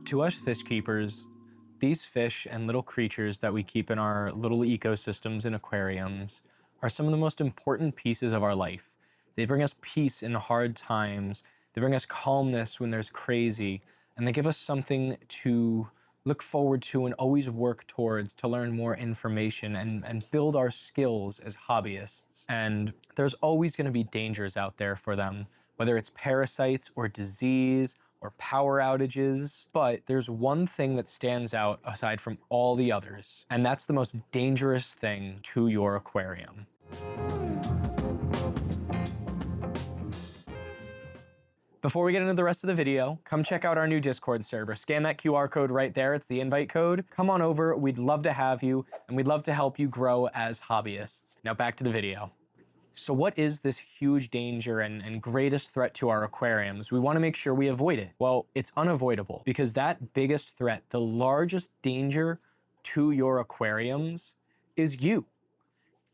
To us fish keepers, these fish and little creatures that we keep in our little ecosystems and aquariums are some of the most important pieces of our life. They bring us peace in hard times, they bring us calmness when there's crazy, and they give us something to look forward to and always work towards to learn more information and build our skills as hobbyists. And there's always going to be dangers out there for them, whether it's parasites or disease or power outages. But there's one thing that stands out aside from all the others, and that's the most dangerous thing to your aquarium. Before we get into the rest of the video, come check out our new Discord server. Scan that QR code right there, it's the invite code. Come on over, we'd love to have you, and we'd love to help you grow as hobbyists. Now back to the video. So what is this huge danger and greatest threat to our aquariums? We want to make sure we avoid it. Well, it's unavoidable because that biggest threat, the largest danger to your aquariums is you.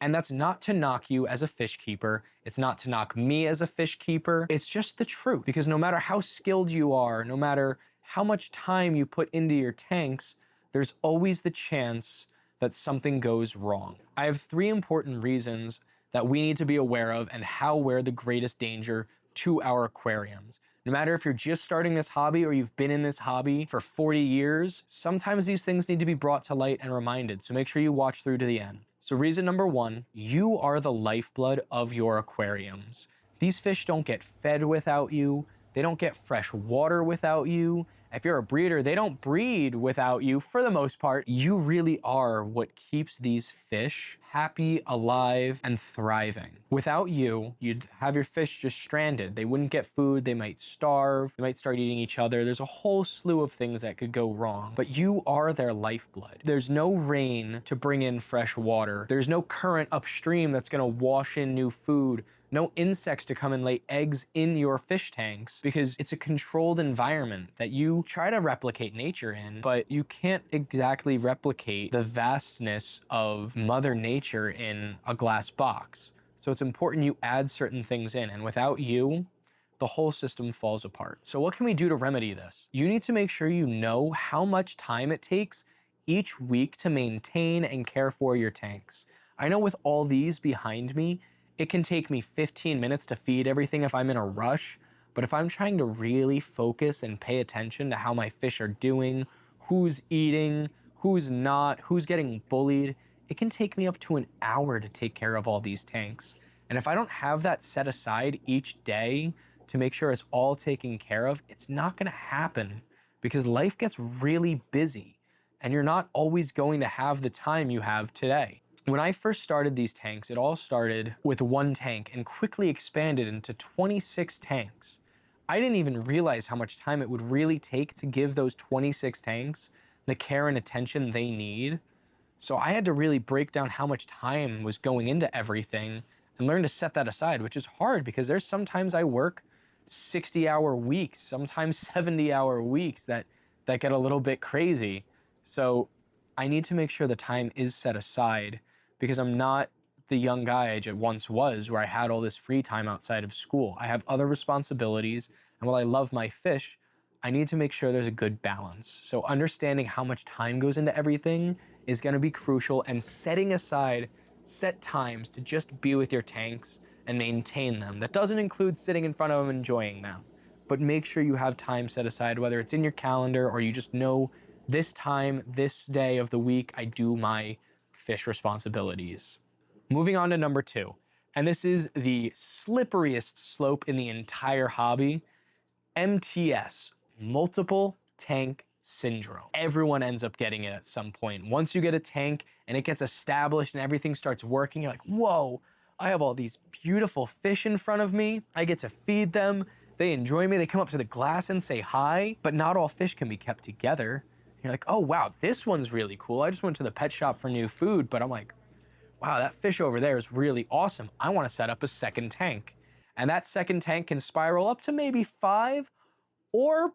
And that's not to knock you as a fish keeper. It's not to knock me as a fish keeper. It's just the truth, because no matter how skilled you are, no matter how much time you put into your tanks, there's always the chance that something goes wrong. I have 3 important reasons that we need to be aware of and how we're the greatest danger to our aquariums. No matter if you're just starting this hobby or you've been in this hobby for 40 years, sometimes these things need to be brought to light and reminded, so make sure you watch through to the end. So reason number 1, you are the lifeblood of your aquariums. These fish don't get fed without you. They don't get fresh water without you. If you're a breeder, they don't breed without you for the most part. You really are what keeps these fish happy, alive, and thriving. Without you, you'd have your fish just stranded. They wouldn't get food, they might starve, they might start eating each other. There's a whole slew of things that could go wrong, but you are their lifeblood. There's no rain to bring in fresh water. There's no current upstream that's gonna wash in new food. No insects to come and lay eggs in your fish tanks, because it's a controlled environment that you try to replicate nature in, but you can't exactly replicate the vastness of Mother Nature in a glass box. So it's important you add certain things in, and without you, the whole system falls apart. So what can we do to remedy this? You need to make sure you know how much time it takes each week to maintain and care for your tanks. I know with all these behind me, it can take me 15 minutes to feed everything if I'm in a rush, but if I'm trying to really focus and pay attention to how my fish are doing, who's eating, who's not, who's getting bullied, it can take me up to an hour to take care of all these tanks. And if I don't have that set aside each day to make sure it's all taken care of, it's not gonna happen, because life gets really busy and you're not always going to have the time you have today. When I first started these tanks, it all started with 1 tank and quickly expanded into 26 tanks. I didn't even realize how much time it would really take to give those 26 tanks the care and attention they need. So I had to really break down how much time was going into everything and learn to set that aside, which is hard because there's sometimes I work 60-hour weeks, sometimes 70-hour weeks that get a little bit crazy. So I need to make sure the time is set aside, because I'm not the young guy I once was, where I had all this free time outside of school. I have other responsibilities, and while I love my fish, I need to make sure there's a good balance. So understanding how much time goes into everything is gonna be crucial, and setting aside set times to just be with your tanks and maintain them. That doesn't include sitting in front of them enjoying them, but make sure you have time set aside, whether it's in your calendar or you just know this time, this day of the week, I do my fish responsibilities. Moving on to number 2, and this is the slipperiest slope in the entire hobby, MTS, multiple tank syndrome. Everyone ends up getting it at some point. Once you get a tank and it gets established and everything starts working, you're like, whoa, I have all these beautiful fish in front of me. I get to feed them. They enjoy me. They come up to the glass and say hi, but not all fish can be kept together. You're like, oh wow, this one's really cool. I just went to the pet shop for new food, but I'm like, wow, that fish over there is really awesome. I want to set up a second tank. And that second tank can spiral up to maybe 5 or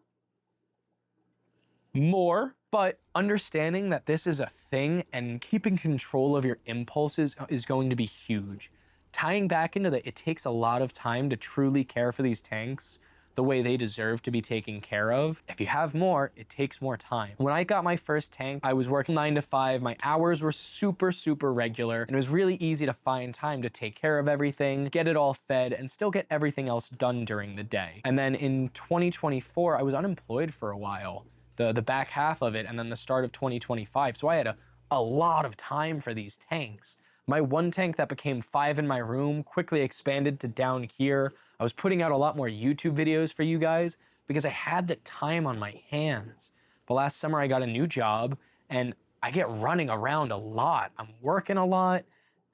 more, but understanding that this is a thing and keeping control of your impulses is going to be huge. Tying back into that, it takes a lot of time to truly care for these tanks, the way they deserve to be taken care of. If you have more, it takes more time. When I got my first tank, I was working 9 to 5. My hours were super regular, and it was really easy to find time to take care of everything, get it all fed, and still get everything else done during the day. And then in 2024, I was unemployed for a while, the back half of it, and then the start of 2025. So I had a lot of time for these tanks. My one tank that became 5 in my room quickly expanded to down here. I was putting out a lot more YouTube videos for you guys because I had the time on my hands. But last summer I got a new job and I get running around a lot. I'm working a lot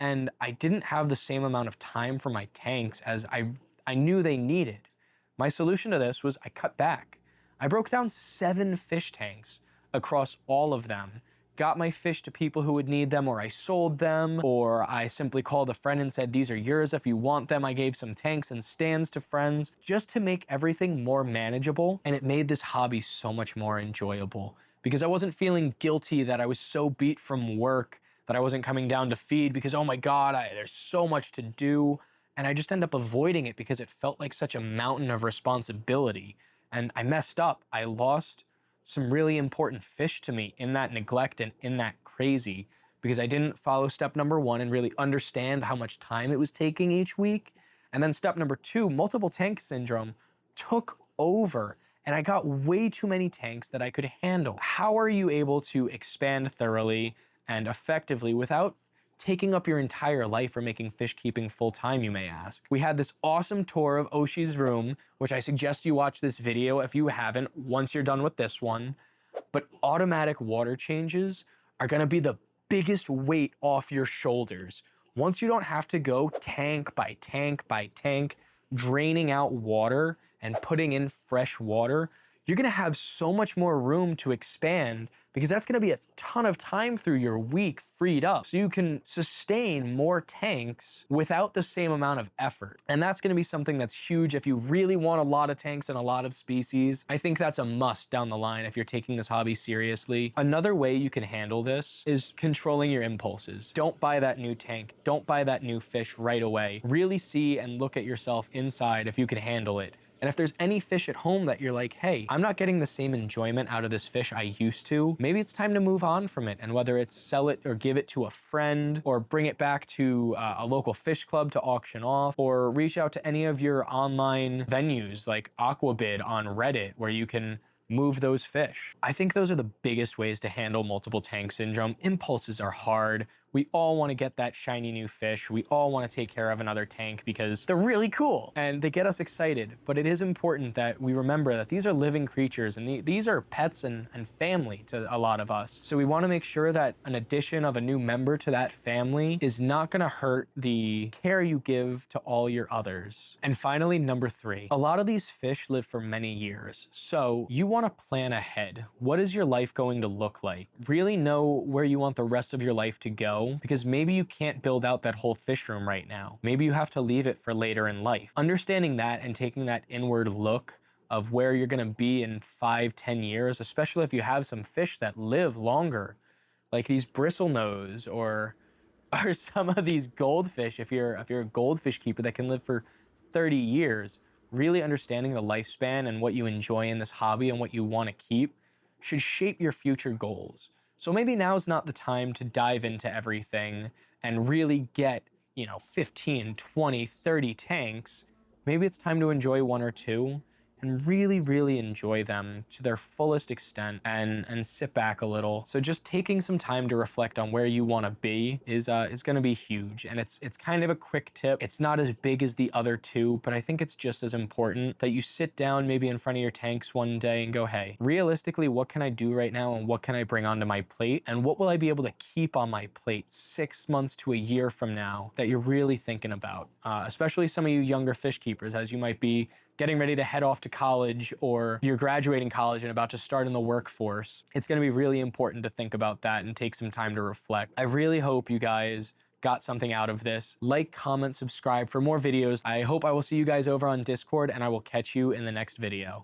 and I didn't have the same amount of time for my tanks as I knew they needed. My solution to this was I cut back. I broke down 7 fish tanks across all of them, got my fish to people who would need them, or I sold them, or I simply called a friend and said, these are yours if you want them. I gave some tanks and stands to friends just to make everything more manageable. And it made this hobby so much more enjoyable because I wasn't feeling guilty that I was so beat from work that I wasn't coming down to feed because, oh my God, there's so much to do. And I just end up avoiding it because it felt like such a mountain of responsibility. And I messed up. I lost some really important fish to me in that neglect and in that crazy because I didn't follow step number 1 and really understand how much time it was taking each week. And then step number 2, multiple tank syndrome took over and I got way too many tanks that I could handle. How are you able to expand thoroughly and effectively without taking up your entire life or making fish keeping full time, you may ask? We had this awesome tour of Oshi's room, which I suggest you watch this video if you haven't, once you're done with this one. But automatic water changes are gonna be the biggest weight off your shoulders. Once you don't have to go tank by tank by tank, draining out water and putting in fresh water, you're gonna have so much more room to expand because that's gonna be a ton of time through your week freed up. So you can sustain more tanks without the same amount of effort. And that's gonna be something that's huge if you really want a lot of tanks and a lot of species. I think that's a must down the line if you're taking this hobby seriously. Another way you can handle this is controlling your impulses. Don't buy that new tank. Don't buy that new fish right away. Really see and look at yourself inside if you can handle it. And if there's any fish at home that you're like, hey, I'm not getting the same enjoyment out of this fish I used to, maybe it's time to move on from it. And whether it's sell it or give it to a friend or bring it back to a local fish club to auction off, or reach out to any of your online venues like Aquabid on Reddit where you can move those fish. I think those are the biggest ways to handle multiple tank syndrome. Impulses are hard. We all want to get that shiny new fish. We all want to take care of another tank because they're really cool and they get us excited. But it is important that we remember that these are living creatures and these are pets and family to a lot of us. So we want to make sure that an addition of a new member to that family is not going to hurt the care you give to all your others. And finally, number 3, a lot of these fish live for many years. So you want to plan ahead. What is your life going to look like? Really know where you want the rest of your life to go, because maybe you can't build out that whole fish room right now. Maybe you have to leave it for later in life. Understanding that and taking that inward look of where you're gonna be in 5-10 years, especially if you have some fish that live longer, like these bristlenose or some of these goldfish, if you're a goldfish keeper that can live for 30 years, really understanding the lifespan and what you enjoy in this hobby and what you wanna keep should shape your future goals. So maybe now's not the time to dive into everything and really get, 15, 20, 30 tanks. Maybe it's time to enjoy 1 or 2 and really enjoy them to their fullest extent and sit back a little. So just taking some time to reflect on where you want to be is going to be huge. And it's kind of a quick tip. It's not as big as the other 2, but I think it's just as important that you sit down maybe in front of your tanks one day and go, hey, realistically, what can I do right now and what can I bring onto my plate? And what will I be able to keep on my plate 6 months to a year from now that you're really thinking about? Especially some of you younger fish keepers, as you might be getting ready to head off to college or you're graduating college and about to start in the workforce. It's going to be really important to think about that and take some time to reflect. I really hope you guys got something out of this. Like, comment, subscribe for more videos. I hope I will see you guys over on Discord and I will catch you in the next video.